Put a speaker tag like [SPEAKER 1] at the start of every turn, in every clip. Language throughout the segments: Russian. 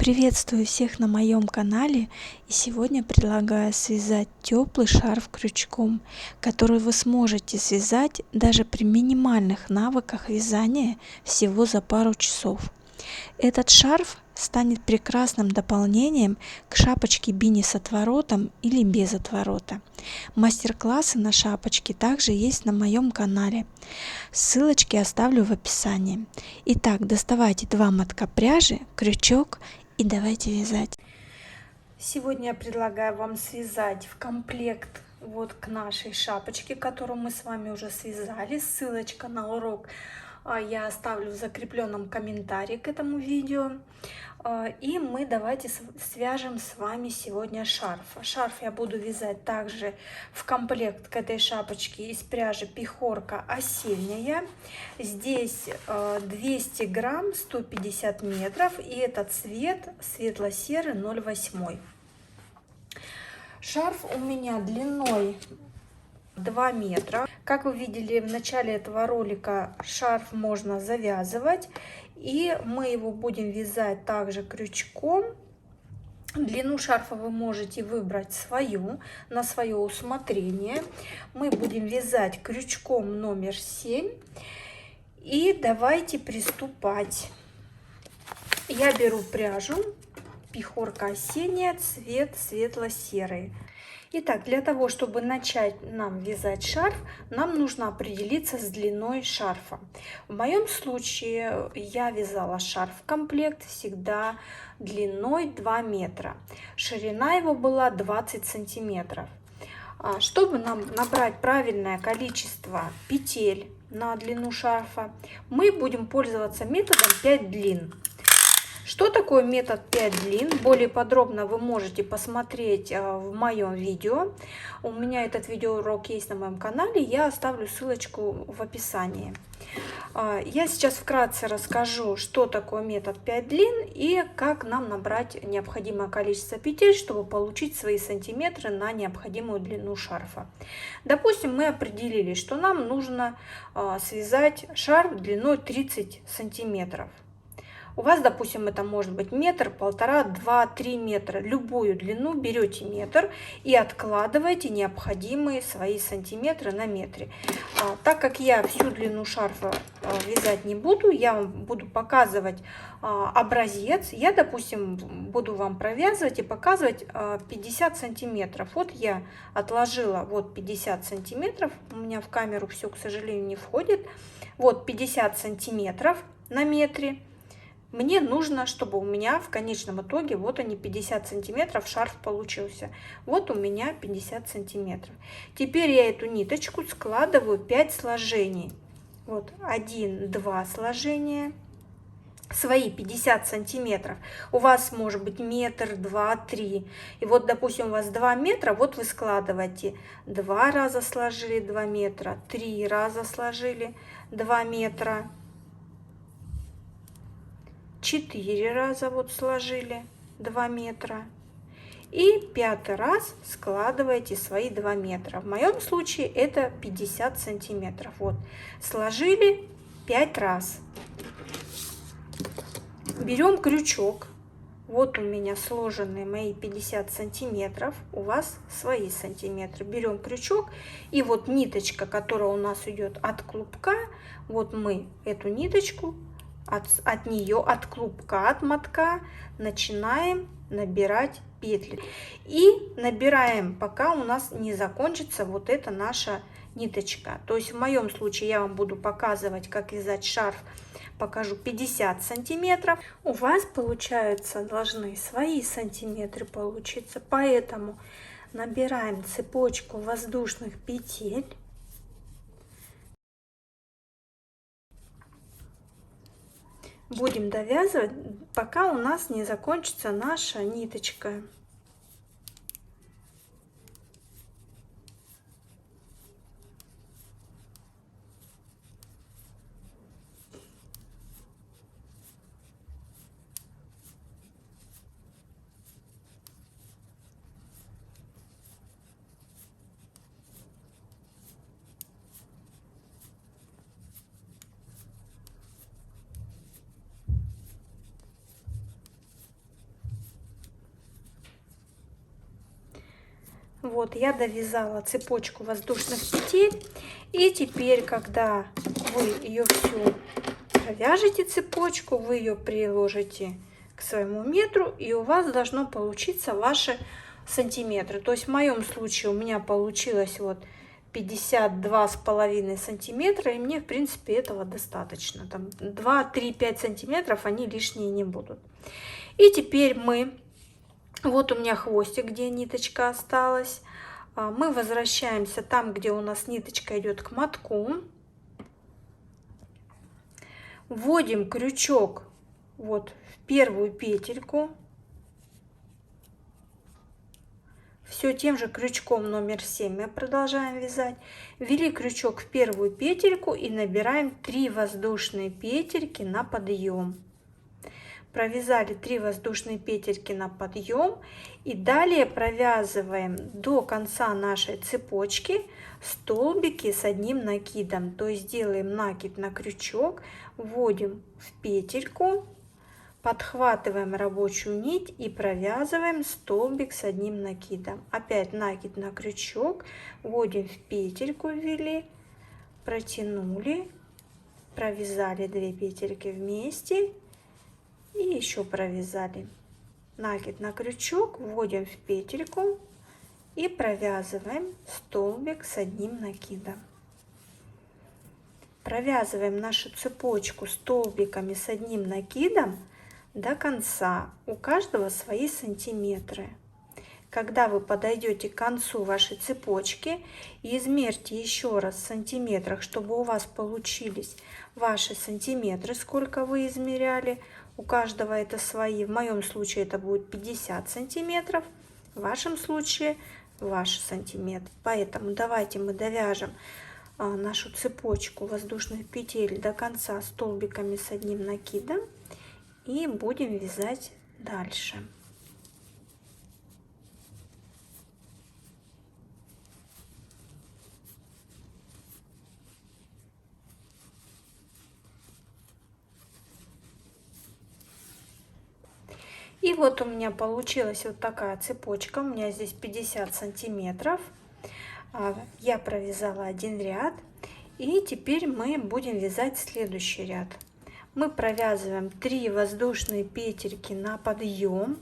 [SPEAKER 1] Приветствую всех на моем канале, и сегодня предлагаю связать теплый шарф крючком, который вы сможете связать даже при минимальных навыках вязания всего за пару часов. Этот шарф станет прекрасным дополнением к шапочке бини с отворотом или без отворота. Мастер-классы на шапочке также есть на моем канале. Ссылочки оставлю в описании. Итак, доставайте 2 мотка пряжи, крючок и давайте вязать. Сегодня я предлагаю вам связать в комплект вот к нашей шапочке, которую мы с вами уже связали. Ссылочка на урок я оставлю в закрепленном комментарии к этому видео. И мы давайте свяжем с вами сегодня шарф. Шарф я буду вязать также в комплект к этой шапочке из пряжи Пехорка осенняя. Здесь 200 грамм, 150 метров, и этот цвет светло-серый 0,8. Шарф у меня длиной 2 метра. Как вы видели в начале этого ролика, шарф можно завязывать, и мы его будем вязать также крючком. Длину шарфа вы можете выбрать свою, на свое усмотрение. Мы будем вязать крючком номер 7. И давайте приступать. Я беру пряжу Пехорка осенняя, цвет светло-серый. Итак, для того, чтобы начать нам вязать шарф, нам нужно определиться с длиной шарфа. В моем случае я вязала шарф в комплект всегда длиной 2 метра. Ширина его была 20 сантиметров. Чтобы нам набрать правильное количество петель на длину шарфа, мы будем пользоваться методом 5 длин. Что такое метод 5 длин? Более подробно вы можете посмотреть в моем видео. У меня этот видеоурок есть на моем канале, я оставлю ссылочку в описании. Я сейчас вкратце расскажу, что такое метод 5 длин и как нам набрать необходимое количество петель, чтобы получить свои сантиметры на необходимую длину шарфа. Допустим, мы определили, что нам нужно связать шарф длиной 30 сантиметров. У вас, допустим, это может быть метр, 1,5, 2, 3 метра. Любую длину берете метр и откладываете необходимые свои сантиметры на метре. Так как я всю длину шарфа вязать не буду, я вам буду показывать образец. Я, допустим, буду вам провязывать и показывать 50 сантиметров. Вот я отложила вот 50 сантиметров. У меня в камеру все, к сожалению, не входит. Вот 50 сантиметров на метре. Мне нужно, чтобы у меня в конечном итоге, вот они 50 сантиметров шарф получился. Вот у меня 50 сантиметров. Теперь я эту ниточку складываю 5 сложений. Вот 1, 2 сложения. Свои 50 сантиметров. У вас может быть метр, 2, 3. И вот, допустим, у вас 2 метра, вот вы складываете 2 раза сложили 2 метра, 3 раза сложили 2 метра. 4 раза вот сложили 2 метра. И 5-й раз складываете свои 2 метра. В моем случае это 50 сантиметров. Вот сложили 5 раз. Берем крючок. Вот у меня сложенные мои 50 сантиметров. У вас свои сантиметры. Берем крючок. И вот ниточка, которая у нас идет от клубка. Вот мы эту ниточку от нее, от клубка, от мотка начинаем набирать петли. И набираем, пока у нас не закончится вот эта наша ниточка. То есть в моем случае я вам буду показывать, как вязать шарф. Покажу 50 сантиметров. У вас получается должны свои сантиметры получиться. Поэтому набираем цепочку воздушных петель. Будем довязывать, пока у нас не закончится наша ниточка. Вот, я довязала цепочку воздушных петель. И теперь, когда вы ее всю провяжете, цепочку, вы ее приложите к своему метру, и у вас должно получиться ваши сантиметры. То есть в моем случае у меня получилось вот 52,5 сантиметра, и мне в принципе этого достаточно. Там 2, 3, 5 сантиметров они лишние не будут. И теперь вот у меня хвостик, где ниточка осталась. Мы возвращаемся там, где у нас ниточка идет к мотку. Вводим крючок вот в первую петельку. Все тем же крючком номер 7 мы продолжаем вязать. Ввели крючок в первую петельку и набираем 3 воздушные петельки на подъем. Провязали 3 воздушные петельки на подъем и далее провязываем до конца нашей цепочки столбики с одним накидом. То есть делаем накид на крючок, вводим в петельку, подхватываем рабочую нить и провязываем столбик с одним накидом. Опять накид на крючок, вводим в петельку, ввели, протянули, провязали 2 петельки вместе и еще провязали. Накид на крючок, вводим в петельку и провязываем столбик с одним накидом. Провязываем нашу цепочку столбиками с одним накидом до конца. У каждого свои сантиметры. Когда вы подойдете к концу вашей цепочки, измерьте еще раз в сантиметрах, чтобы у вас получились ваши сантиметры, сколько вы измеряли. У каждого это свои. В моем случае это будет 50 сантиметров, в вашем случае ваши сантиметры. Поэтому давайте мы довяжем нашу цепочку воздушных петель до конца столбиками с одним накидом и будем вязать дальше. И вот у меня получилась вот такая цепочка. У меня здесь 50 сантиметров. Я провязала один ряд. И теперь мы будем вязать следующий ряд. Мы провязываем 3 воздушные петельки на подъем.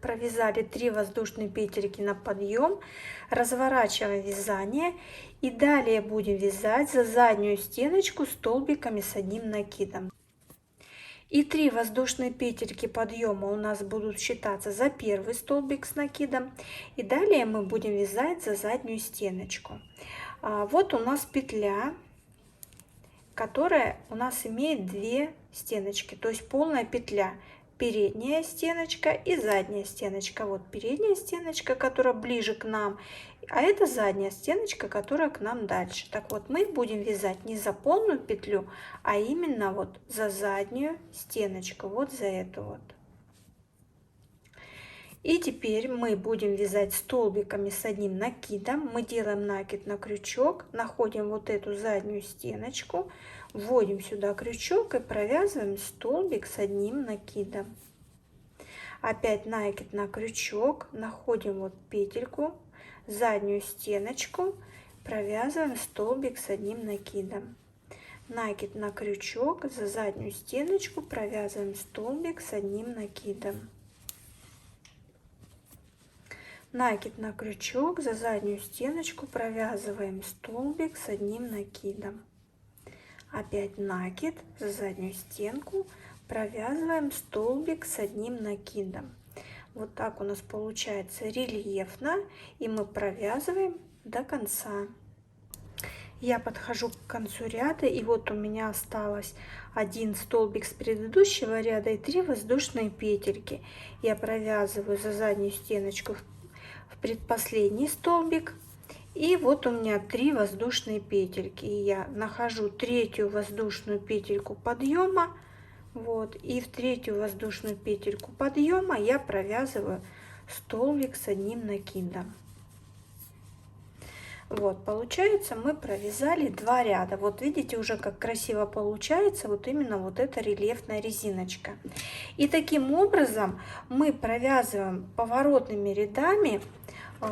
[SPEAKER 1] Провязали 3 воздушные петельки на подъем. Разворачиваем вязание. И далее будем вязать за заднюю стеночку столбиками с одним накидом. И 3 воздушные петельки подъема у нас будут считаться за первый столбик с накидом. И далее мы будем вязать за заднюю стеночку. Вот у нас петля, которая у нас имеет 2 стеночки, то есть полная петля. Передняя стеночка и задняя стеночка. Вот передняя стеночка, которая ближе к нам, а это задняя стеночка, которая к нам дальше. Так вот, мы будем вязать не за полную петлю, а именно вот за заднюю стеночку, вот за эту вот. И теперь мы будем вязать столбиками с одним накидом. Мы делаем накид на крючок, находим вот эту заднюю стеночку, вводим сюда крючок и провязываем столбик с одним накидом. Опять накид на крючок, находим вот петельку, заднюю стеночку, провязываем столбик с одним накидом. Накид на крючок, за заднюю стеночку провязываем столбик с одним накидом. Накид на крючок, за заднюю стеночку провязываем столбик с одним накидом. Опять накид, за заднюю стенку провязываем столбик с одним накидом. Вот так у нас получается рельефно, и мы провязываем до конца. Я подхожу к концу ряда, и вот у меня осталось один столбик с предыдущего ряда и 3 воздушные петельки. Я провязываю за заднюю стеночку в предпоследний столбик, и вот у меня 3 воздушные петельки. И я нахожу 3-ю воздушную петельку подъема, вот, и в 3-ю воздушную петельку подъема я провязываю столбик с одним накидом. Вот, получается, мы провязали 2 ряда. Вот видите, уже как красиво получается вот именно вот эта рельефная резиночка. И таким образом мы провязываем поворотными рядами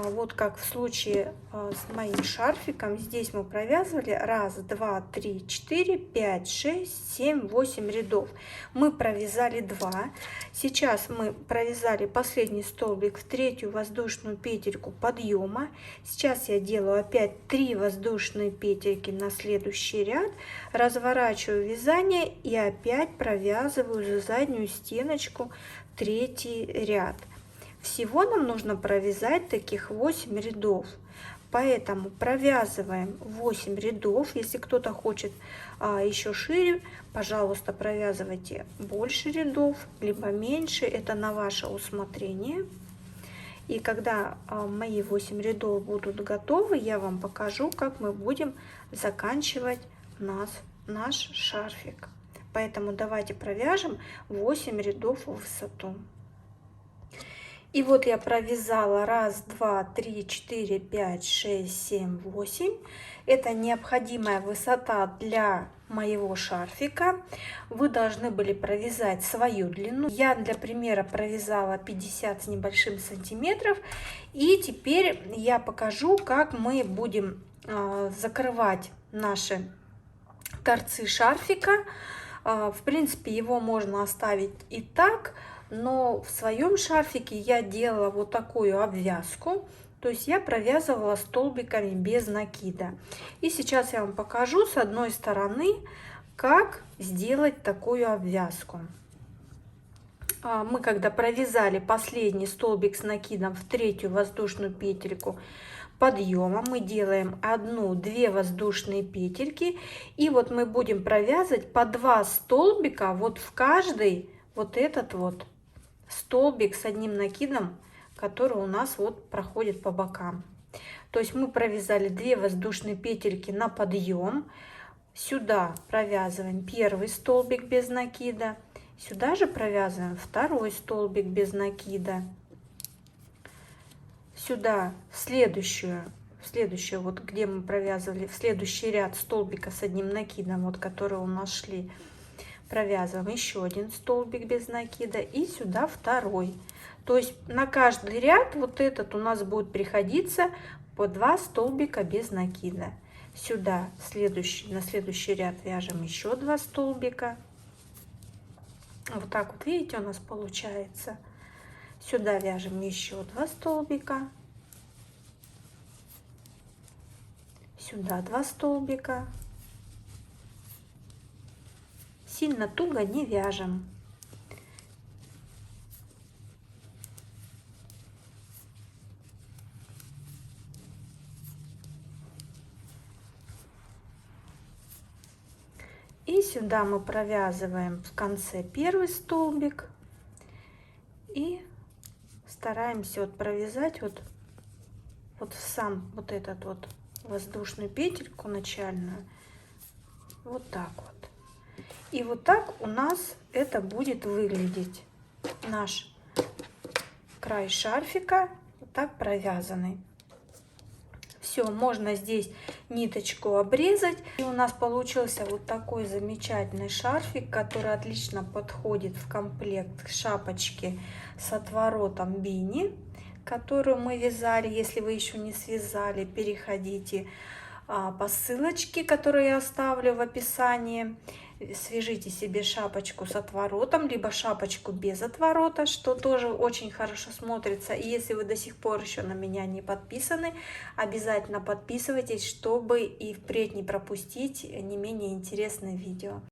[SPEAKER 1] вот как в случае с моим шарфиком, здесь мы провязывали 1, 2, 3, 4, 5, 6, 7, 8 рядов. Мы провязали 2. Сейчас мы провязали последний столбик в 3-ю воздушную петельку подъема. Сейчас я делаю опять 3 воздушные петельки на следующий ряд, разворачиваю вязание и опять провязываю за заднюю стеночку 3-й ряд. Всего нам нужно провязать таких 8 рядов, поэтому провязываем 8 рядов. Если кто-то хочет еще шире, пожалуйста, провязывайте больше рядов, либо меньше, это на ваше усмотрение. И когда мои 8 рядов будут готовы, я вам покажу, как мы будем заканчивать наш шарфик. Поэтому давайте провяжем 8 рядов в высоту. И вот я провязала 1, 2, 3, 4, 5, 6, 7, 8. Это необходимая высота для моего шарфика. Вы должны были провязать свою длину. Я для примера провязала 50 с небольшим сантиметров. И теперь я покажу, как мы будем закрывать наши торцы шарфика. В принципе, его можно оставить и так. Но в своем шарфике я делала вот такую обвязку, то есть я провязывала столбиками без накида. И сейчас я вам покажу с одной стороны, как сделать такую обвязку. Мы когда провязали последний столбик с накидом в 3-ю воздушную петельку подъема, мы делаем 1-2 воздушные петельки, и вот мы будем провязывать по 2 столбика вот в каждый вот этот вот столбик с одним накидом, который у нас вот проходит по бокам. То есть мы провязали 2 воздушные петельки на подъем, сюда провязываем 1-й столбик без накида, сюда же провязываем 2-й столбик без накида, сюда в следующую вот где мы провязывали, в следующий ряд столбика с одним накидом, вот которые у нас шли, провязываем еще 1 столбик без накида и сюда 2-й. То есть на каждый ряд вот этот у нас будет приходиться по 2 столбика без накида. Сюда на следующий ряд вяжем еще 2 столбика. Вот так вот, видите, у нас получается. Сюда вяжем еще 2 столбика. Сюда 2 столбика. Сильно туго не вяжем. И сюда мы провязываем в конце 1-й столбик и стараемся вот провязать вот в сам вот этот вот воздушную петельку начальную, вот так вот. И вот так у нас это будет выглядеть, наш край шарфика, вот так провязанный. Все, можно здесь ниточку обрезать. И у нас получился вот такой замечательный шарфик, который отлично подходит в комплект к шапочке с отворотом бини, которую мы вязали. Если вы еще не связали, переходите по ссылочке, которую я оставлю в описании. Свяжите себе шапочку с отворотом, либо шапочку без отворота, что тоже очень хорошо смотрится. И если вы до сих пор еще на меня не подписаны, обязательно подписывайтесь, чтобы и впредь не пропустить не менее интересные видео.